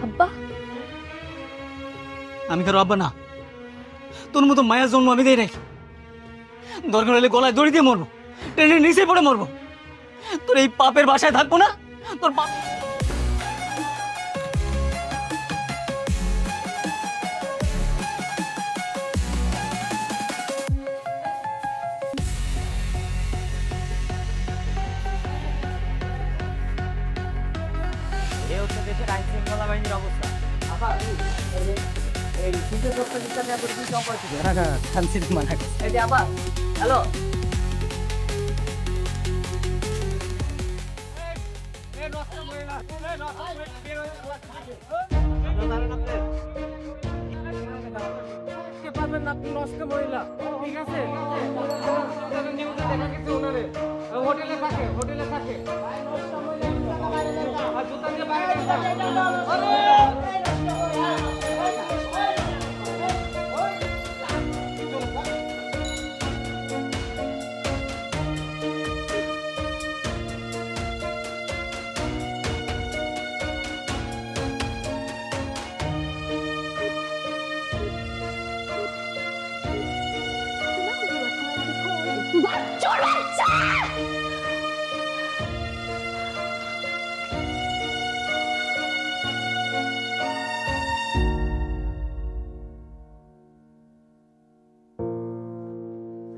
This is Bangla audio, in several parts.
আব্বা, আমি কারো আব্বা না। তোর মতো মায়ের জন্ম আমি দেই নাই। দরকার হলে গলায় দড়ি দিয়ে মরবো, ট্রেনের নিচে পড়ে মরবো। তোর এই পাপের বাসায় থাকবো না। তোর পাপ দেশের আইন শৃঙ্খলা বাহিনীর অবস্থা। হ্যালো, নষ্ট মহিলা ঠিক আছে, হোটেলে থাকে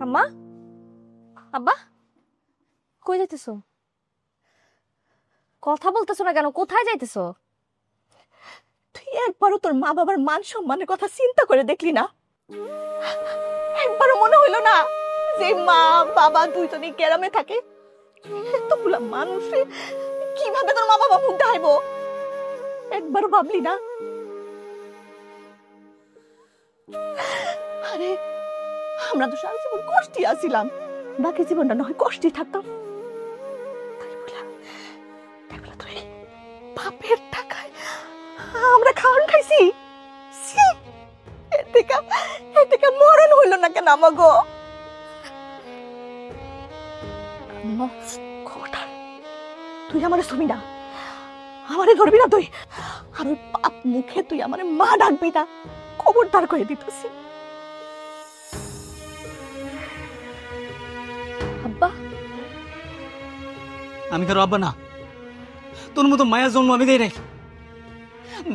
আম্মা, আব্বা, কই যাইতেছো? কথা বলতেছো না কেন? কোথায় যাইতেছো? তুই একবারও তোর মা বাবার মান সম্মানের কথা চিন্তা করে দেখলি না? একবারও মনে হইলো না যে মা বাবা দুইজনই গ্রামে থাকে? এতগুলা মানুষে কিভাবে তোর মা বাবা মুখ দেখাইবো? একবারও ভাবলি না? আরে আমরা তো সারা জীবন কষ্টে আছিলাম, বাকি জীবনটা না হয় কষ্টে থাকতাম। বাপের টাকায় আমরা খাওয়ান খাইছি, এদিকে মরণ হইল না কেন আমাগো? তুই আমারে ছবি না, আমারে ধরবি না তুই। আর ওই পাপ মুখে তুই আমারে মা ডাকবি না, খবরদার করে দিতেছি। আব্বা, আমি কারো আব্বা না। তোর মতো মায়ের জন্ম আমি দেই নাই।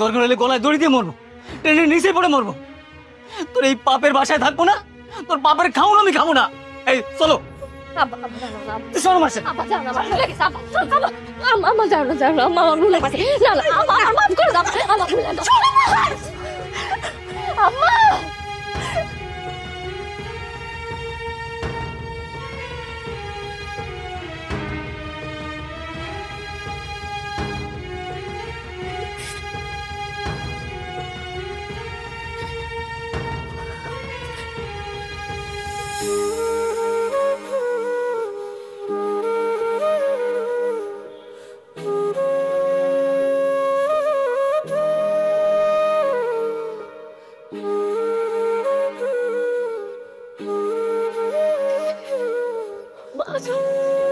দরকার হলে গলায় দড়ি দিয়ে মরবো, ট্রেনের নিচে পড়ে মরবো। তোর এই পাপের বাসায় থাকবো না। তোর পাপের খাওন আমি খাবো না। এই চলো, আব্বা, আব্বা, তুই শোনো মাসে। আব্বা যাও না, আমার ভুলে গেছে। আব্বা, আব্বা, আম্মা যাও না, আম্মা আমার ভুলে গেছে। না না, আম্মা মাফ করে দাও, আম্মা ভুলে দাও। আম্মা, বাঁচাও।